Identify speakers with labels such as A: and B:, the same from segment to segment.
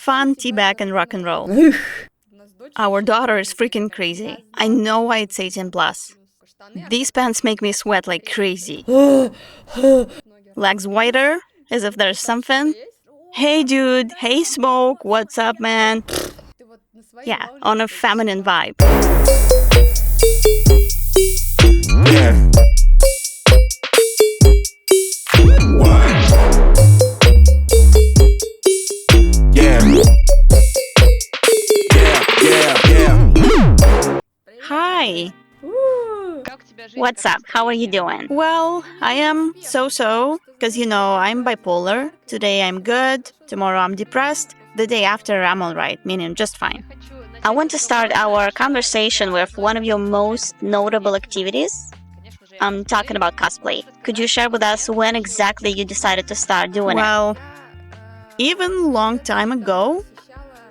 A: Fun, teabag, and rock and roll. Our daughter is freaking crazy. I know why it's 18 plus. These pants make me sweat like crazy. Legs wider, as if there's something. Hey dude, hey Smoke, what's up man? Yeah, on a feminine vibe.
B: Yeah.
A: Hi. What's up? How are you doing? Well, I am so-so, because I'm bipolar. Today I'm good, tomorrow I'm depressed, the day after I'm alright, meaning just fine. I want to start our conversation with one of your most notable activities. I'm talking about cosplay. Could you share with us when exactly you decided to start doing it? Well, even long time ago,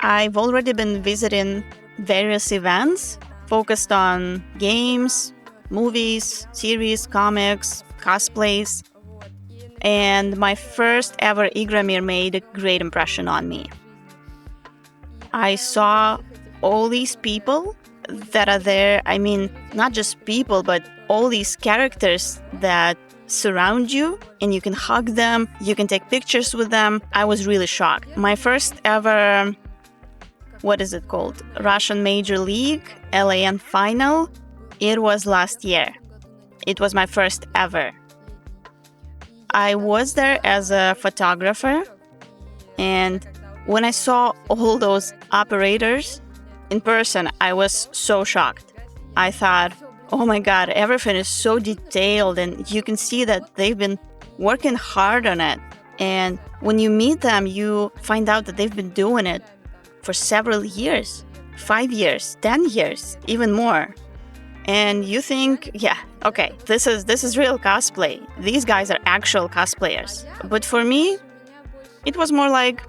A: I've already been visiting various events focused on games, movies, series, comics, cosplays, and my first ever Igramir made a great impression on me. I saw all these people that are there, I mean, not just people, but all these characters that surround you, and you can hug them, you can take pictures with them. I was really shocked. My first ever, Russian Major League, LAN final, it was last year. It was my first ever. I was there as a photographer, and when I saw all those operators in person, I was so shocked. I thought, oh my god, everything is so detailed, and you can see that they've been working hard on it. And when you meet them, you find out that they've been doing it for several years, 5 years, 10 years, even more. And you think, yeah, okay, this is real cosplay. These guys are actual cosplayers. But for me, it was more like,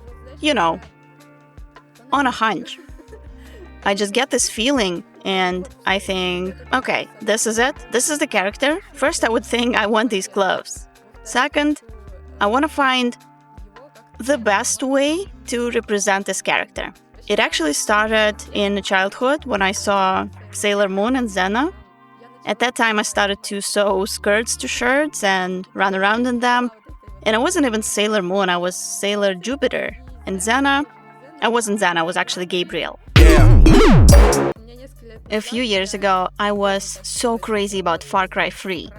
A: on a hunch. I just get this feeling and I think, okay, this is it. This is the character. First, I would think I want these gloves. Second, I want to find the best way to represent this character. It actually started in childhood when I saw Sailor Moon and Xena. At that time, I started to sew skirts to shirts and run around in them. And I wasn't even Sailor Moon, I was Sailor Jupiter. And Xena, I wasn't Xena, I was actually Gabriel. A few years ago, I was so crazy about Far Cry 3.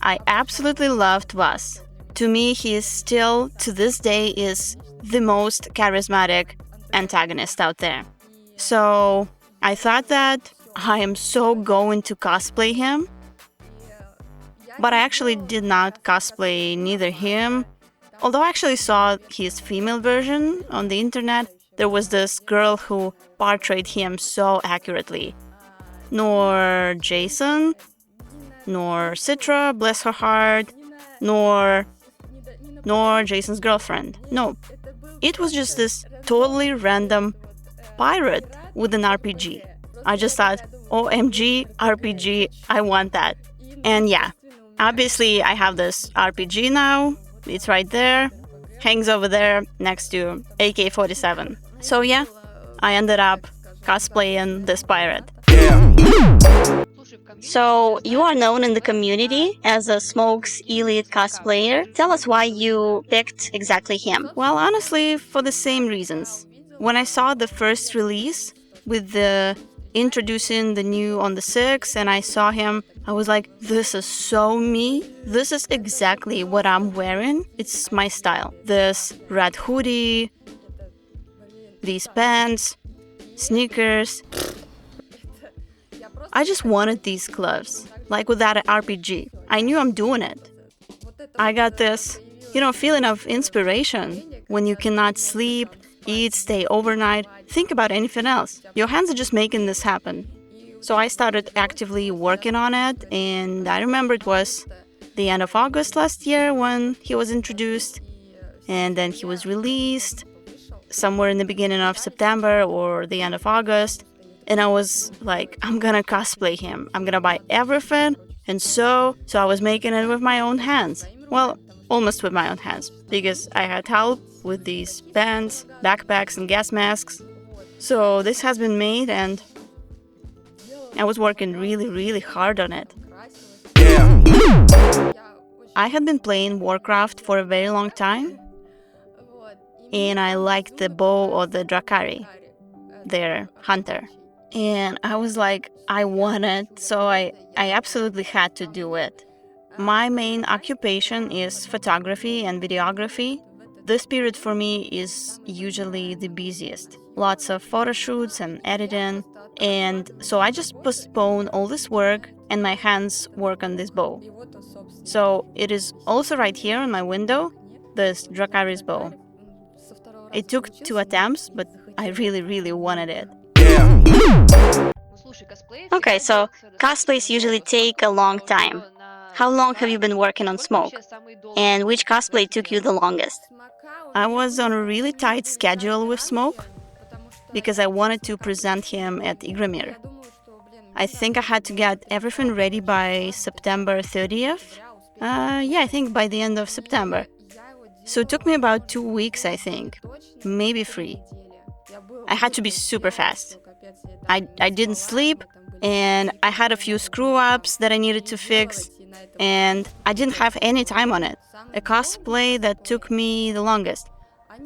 A: I absolutely loved Vas. To me, he is still, to this day, is the most charismatic antagonist out there. So I thought that I am so going to cosplay him. But I actually did not cosplay neither him. Although I actually saw his female version on the internet, there was this girl who portrayed him so accurately. Nor Jason, nor Citra, bless her heart, nor Jason's girlfriend. No, it was just this totally random pirate with an RPG. I just thought, OMG, RPG, I want that. And yeah, obviously I have this RPG now. It's right there, hangs over there next to AK-47. So yeah, I ended up cosplaying this pirate. So, you are known in the community as a Smoke's elite cosplayer. Tell us why you picked exactly him. Well, honestly, for the same reasons. When I saw the first release with the introducing the new on the 6th and I saw him, I was like, this is so me. This is exactly what I'm wearing. It's my style. This red hoodie, these pants, sneakers. I just wanted these gloves, like with that RPG. I knew I'm doing it. I got this, feeling of inspiration when you cannot sleep, eat, stay overnight, think about anything else. Your hands are just making this happen. So I started actively working on it, and I remember it was the end of August last year when he was introduced, and then he was released somewhere in the beginning of September or the end of August. And I was like, I'm gonna cosplay him. I'm gonna buy everything And so I was making it with my own hands. Well, almost with my own hands, because I had help with these bands, backpacks, and gas masks. So this has been made, and I was working really, really hard on it. I had been playing Warcraft for a very long time, and I liked the bow or the Drakari, their hunter. And I was like, I want it, so I absolutely had to do it. My main occupation is photography and videography. This period for me is usually the busiest. Lots of photo shoots and editing. And so I just postpone all this work and my hands work on this bow. So it is also right here on my window, this Drakari's bow. It took 2 attempts, but I really, really wanted it.
C: Okay, so cosplays usually take a long time. How long have you been working on Smoke? And which cosplay took you the longest?
A: I was on a really tight schedule with Smoke because I wanted to present him at Igramir. I think I had to get everything ready by September 30th. I think by the end of September. So it took me about 2 weeks, I think, maybe 3. I had to be super fast. I didn't sleep, and I had a few screw-ups that I needed to fix, and I didn't have any time on it. A cosplay that took me the longest.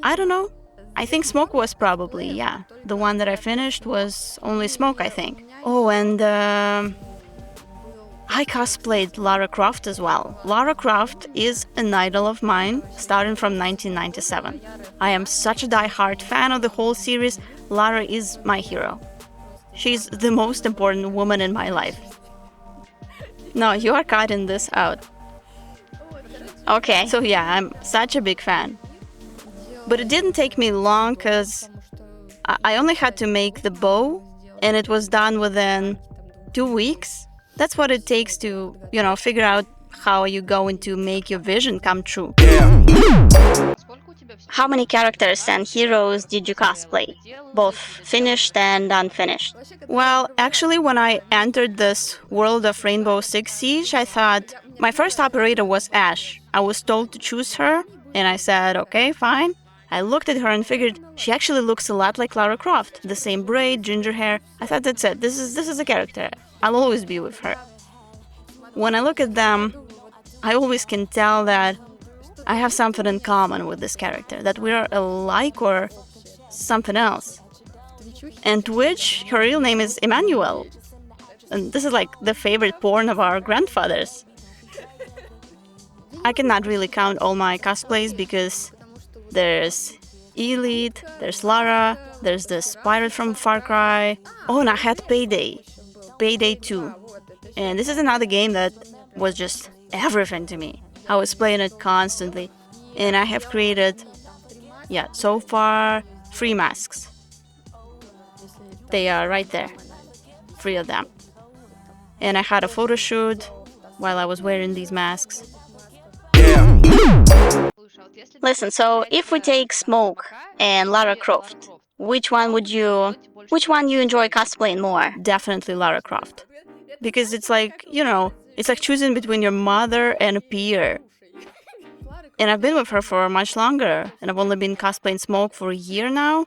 A: I don't know. I think Smoke was probably, yeah. The one that I finished was only Smoke, I think. Oh, and I cosplayed Lara Croft as well. Lara Croft is an idol of mine, starting from 1997. I am such a die-hard fan of the whole series. Lara is my hero. She's the most important woman in my life. No, you are cutting this out.
C: Okay.
A: So yeah, I'm such a big fan. But it didn't take me long because I only had to make the bow and it was done within 2 weeks. That's what it takes to, figure out how you're going to make your vision come true.
C: How many characters and heroes did you cosplay? Both finished and unfinished?
A: Well, actually, when I entered this world of rainbowsixsiege, I thought my first operator was Ash. I was told to choose her, and I said, okay, fine. I looked at her and figured she actually looks a lot like Lara Croft. The same braid, ginger hair. I thought, that's it. This is a character. I'll always be with her. When I look at them, I always can tell that I have something in common with this character, that we're alike or something else. And Twitch, her real name is Emmanuel. And this is like the favorite porn of our grandfathers. I cannot really count all my cosplays because there's Elly, there's Lara, there's this pirate from Far Cry. Oh, and I had Payday 2. And this is another game that was just everything to me. I was playing it constantly. And I have created, so far, 3 masks. They are right there. 3 of them. And I had a photo shoot while I was wearing these masks.
C: Listen, so if we take Smoke and Lara Croft, which one you enjoy cosplaying more?
A: Definitely Lara Croft. Because it's like, it's like choosing between your mother and a peer. And I've been with her for much longer, and I've only been cosplaying Smoke for a year now.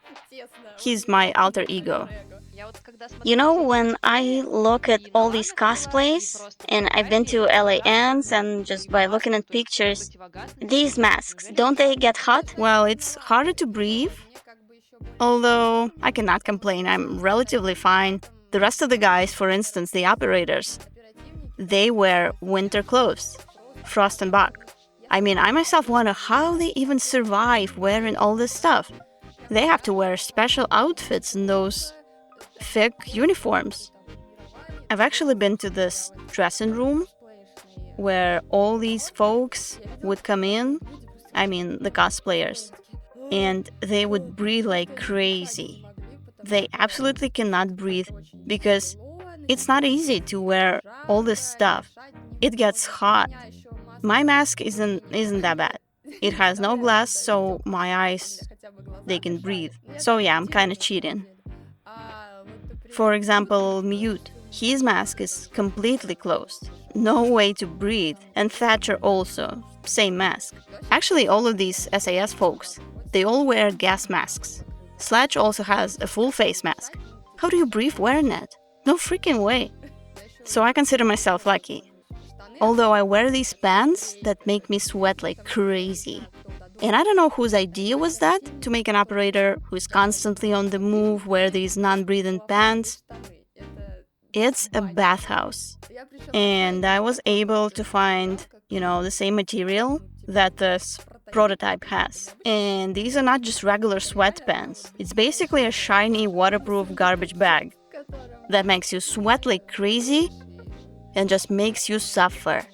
A: He's my alter ego.
C: When I look at all these cosplays, and I've been to LAMs, and just by looking at pictures, these masks, don't they get hot?
A: Well, it's harder to breathe. Although, I cannot complain, I'm relatively fine. The rest of the guys, for instance, the operators, they wear winter clothes, frost and bug. I mean, I myself wonder how they even survive wearing all this stuff. They have to wear special outfits in those thick uniforms. I've actually been to this dressing room where all these folks would come in, the cosplayers, and they would breathe like crazy. They absolutely cannot breathe because it's not easy to wear all this stuff. It gets hot. My mask isn't that bad. It has no glass, so my eyes, they can breathe. So yeah, I'm kind of cheating. For example, Mute. His mask is completely closed. no way to breathe, and Thatcher also, same mask. Actually, all of these SAS folks, they all wear gas masks. Sledge also has a full face mask. How do you breathe wearing it? No freaking way. So I consider myself lucky. Although I wear these pants that make me sweat like crazy. And I don't know whose idea was that, to make an operator who's constantly on the move wear these non-breathing pants. It's a bathhouse. And I was able to find, the same material that this prototype has. And these are not just regular sweatpants. It's basically a shiny, waterproof garbage bag that makes you sweat like crazy and just makes you suffer.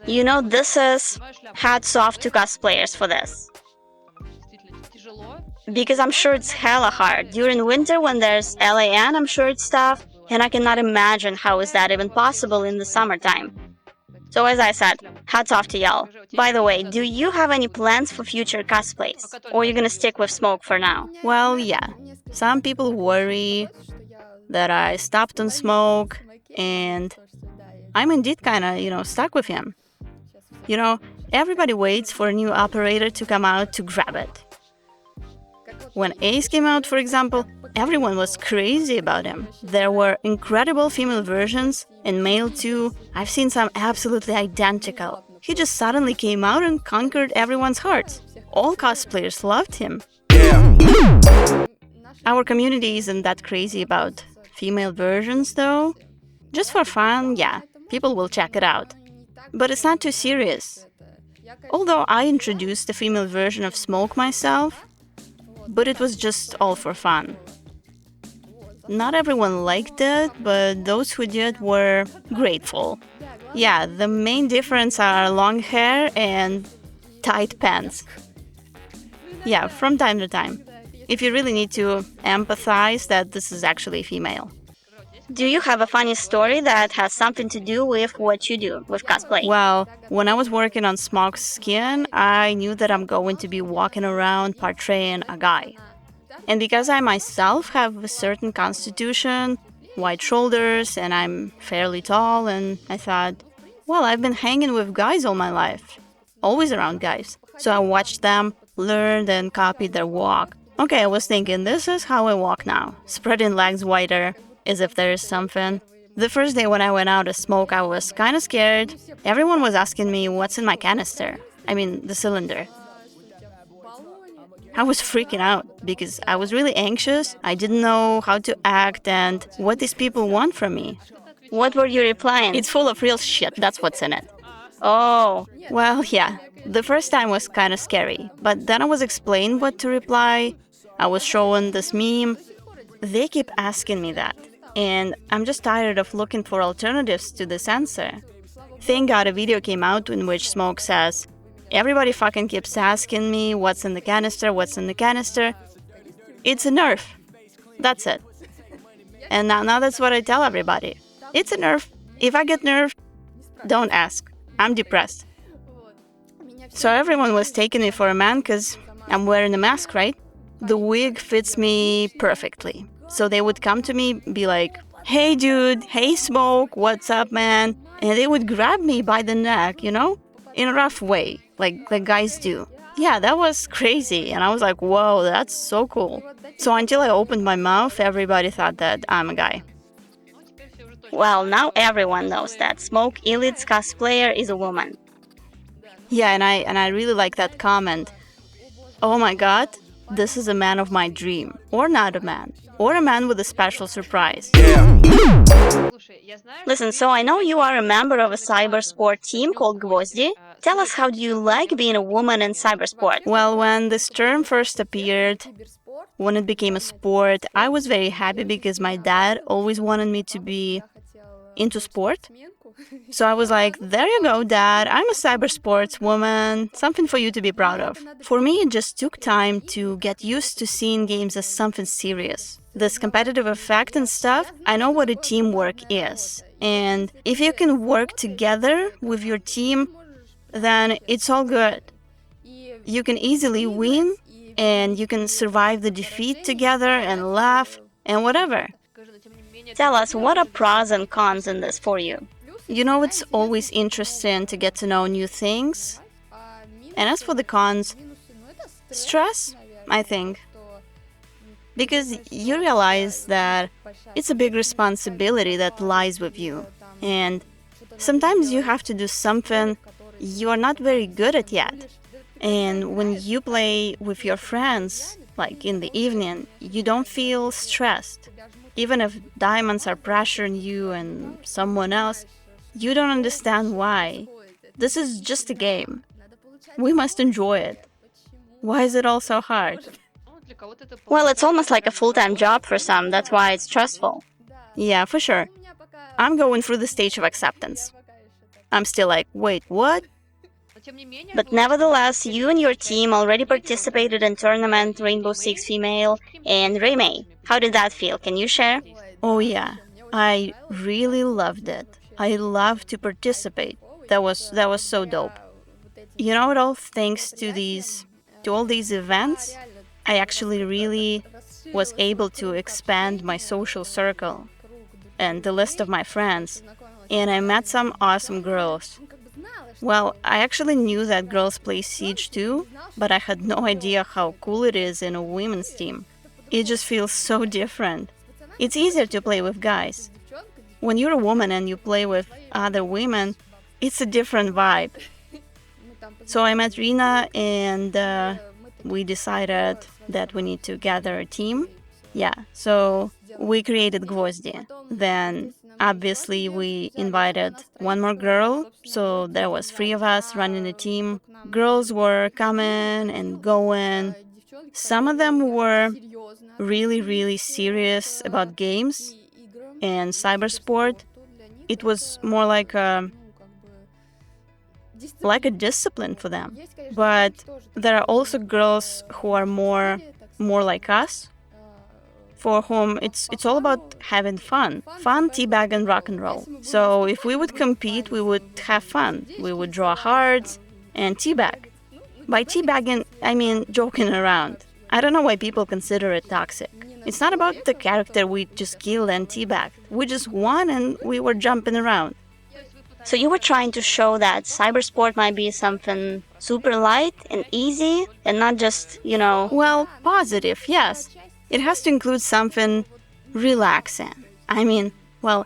C: This is hats off to cosplayers for this. Because I'm sure it's hella hard. During winter when there's LAN, I'm sure it's tough, and I cannot imagine how is that even possible in the summertime. So as I said, hats off to y'all. By the way, do you have any plans for future cosplays? Or are you gonna stick with Smoke for now?
A: Well, yeah. Some people worry that I stopped on Smoke, and I'm indeed kinda, stuck with him. Everybody waits for a new operator to come out to grab it. When Ace came out, for example, everyone was crazy about him. There were incredible female versions, and male too. I've seen some absolutely identical. He just suddenly came out and conquered everyone's hearts. All cosplayers loved him. Our community isn't that crazy about female versions, though. Just for fun, yeah, people will check it out. But it's not too serious. Although I introduced the female version of Smoke myself, but it was just all for fun. Not everyone liked it, but those who did were grateful. Yeah, the main difference are long hair and tight pants. Yeah, from time to time. If you really need to empathize that this is actually female.
C: Do you have a funny story that has something to do with what you do with cosplay?
A: Well, when I was working on Smoke's skin, I knew that I'm going to be walking around portraying a guy. And because I myself have a certain constitution, wide shoulders, and I'm fairly tall, and I thought, well, I've been hanging with guys all my life. Always around guys. So I watched them, learned, and copied their walk. Okay, I was thinking, this is how I walk now. Spreading legs wider, as if there is something. The first day when I went out to Smoke, I was kind of scared. Everyone was asking me what's in my canister. I mean, the cylinder. I was freaking out because I was really anxious. I didn't know how to act and what these people want from me.
C: What were you replying?
A: It's full of real shit, that's what's in it.
C: Oh.
A: Well, yeah. The first time was kind of scary, but then I was explained what to reply. I was showing this meme. They keep asking me that. And I'm just tired of looking for alternatives to this answer. Thank God a video came out in which Smoke says, everybody fucking keeps asking me what's in the canister, what's in the canister. It's a nerf. That's it. And now that's what I tell everybody. It's a nerf. If I get nerfed, don't ask. I'm depressed. So everyone was taking me for a man because I'm wearing a mask, right? The wig fits me perfectly. So they would come to me, be like, hey dude, hey Smoke, what's up man? And they would grab me by the neck, in a rough way, like guys do. Yeah, that was crazy. And I was like, whoa, that's so cool. So until I opened my mouth, everybody thought that I'm a guy.
C: Well, now everyone knows that Smoke Elite's cosplayer is a woman.
A: Yeah, and I really like that comment. Oh my god, this is a man of my dream. Or not a man. Or a man with a special surprise.
C: Listen, so I know you are a member of a Cybersport team called Gvozdi. Tell us, how do you like being a woman in Cybersport?
A: Well, when this term first appeared, when it became a sport, I was very happy because my dad always wanted me to be into sport. So I was like, there you go, Dad, I'm a cybersports woman, something for you to be proud of. For me, it just took time to get used to seeing games as something serious. This competitive effect and stuff, I know what a teamwork is. And if you can work together with your team, then it's all good. You can easily win, and you can survive the defeat together and laugh and whatever.
C: Tell us, what are pros and cons in this for you?
A: You know, it's always interesting to get to know new things. And as for the cons, stress, I think. Because you realize that it's a big responsibility that lies with you. And sometimes you have to do something you are not very good at yet. And when you play with your friends, like in the evening, you don't feel stressed. Even if diamonds are pressuring you and someone else, you don't understand why. This is just a game. We must enjoy it. Why is it all so hard?
C: Well, it's almost like a full-time job for some, that's why it's stressful.
A: Yeah, for sure. I'm going through the stage of acceptance. I'm still like, wait, what?
C: But nevertheless, you and your team already participated in tournament rainbowsixfemale and Raymay. How did that feel? Can you share?
A: Oh yeah, I really loved it. I love to participate. That was so dope. You know, it all thanks to all these events, I actually really was able to expand my social circle and the list of my friends, and I met some awesome girls. Well, I actually knew that girls play Siege too, but I had no idea how cool it is in a women's team. It just feels so different. It's easier to play with guys. When you're a woman and you play with other women, it's a different vibe. So I met Rina and we decided that we need to gather a team. Yeah, so we created Gvozdi. Then obviously we invited one more girl, so there was 3 of us running a team. Girls were coming and going. Some of them were really, really serious about games and cybersport. It was more like a discipline for them. But there are also girls who are more like us, for whom it's all about having fun, teabag and rock and roll. So if we would compete, we would have fun. We would draw hearts and teabag. By teabagging, I mean joking around. I don't know why people consider it toxic. It's not about the character we just killed and teabagged. We just won and we were jumping around.
C: So you were trying to show that cybersport might be something super light and easy and not just,
A: Well, positive, yes. It has to include something relaxing. I mean, well,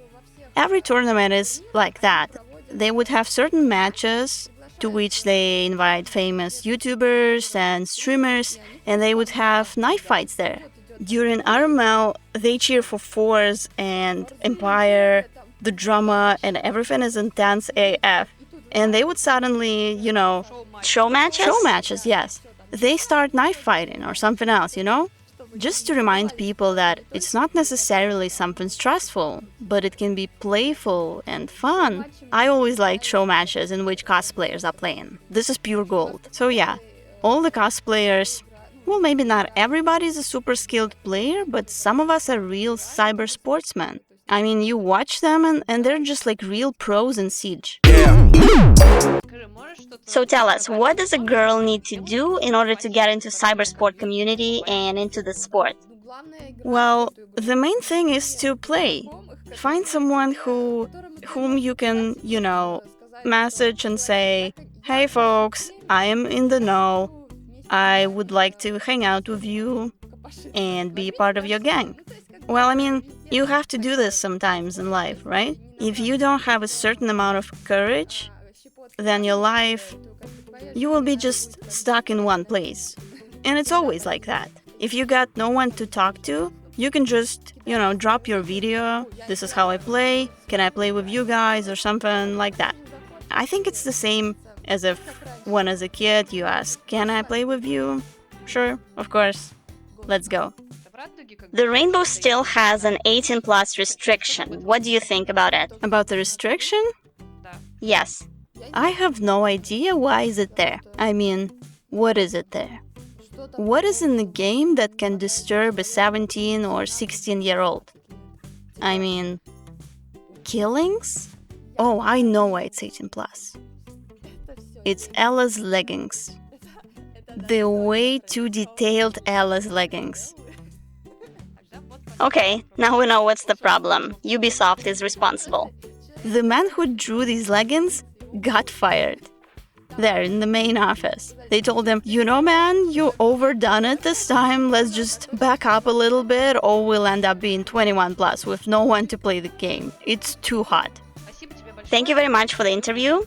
A: every tournament is like that. They would have certain matches to which they invite famous YouTubers and streamers, and they would have knife fights there. During RML, they cheer for Force and Empire, the drama, and everything is intense AF. And they would suddenly,
C: show matches?
A: Show matches, yes. They start knife fighting or something else, Just to remind people that it's not necessarily something stressful, but it can be playful and fun. I always liked show matches in which cosplayers are playing. This is pure gold. So yeah, all the cosplayers, well, maybe not everybody's a super skilled player, but some of us are real cyber sportsmen. I mean, you watch them and they're just like real pros in Siege.
C: So tell us, what does a girl need to do in order to get into cybersport community and into the sport?
A: Well, the main thing is to play. Find someone whom you can, message and say, "Hey folks, I am in the know. I would like to hang out with you and be part of your gang." Well, I mean, you have to do this sometimes in life, right? If you don't have a certain amount of courage, then your life, you will be just stuck in one place. And it's always like that. If you got no one to talk to, you can just, drop your video. This is how I play. Can I play with you guys or something like that? I think it's the same as if when as a kid you ask, "Can I play with you?" Sure, of course. Let's go.
C: The Rainbow still has an 18 plus restriction. What do you think about it?
A: About the restriction?
C: Yes.
A: I have no idea why is it there. I mean, what is it there? What is in the game that can disturb a 17 or 16-year-old? I mean, killings? Oh, I know why it's 18 plus. It's Ella's leggings. The way too detailed Ella's leggings.
C: Okay, now we know what's the problem. Ubisoft is responsible.
A: The man who drew these leggings got fired. There in the main office. They told him, you know, man, you overdone it this time. Let's just back up a little bit or we'll end up being 21 plus with no one to play the game. It's too hot.
C: Thank you very much for the interview.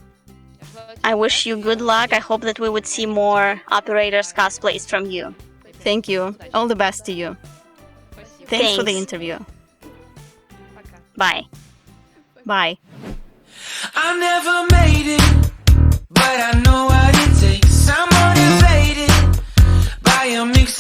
C: I wish you good luck. I hope that we would see more operators cosplays from you.
A: Thank you. All the best to you. Thanks for the interview.
C: Bye.
A: Bye.
B: I never made it, but I know what it takes. I'm motivated by a mix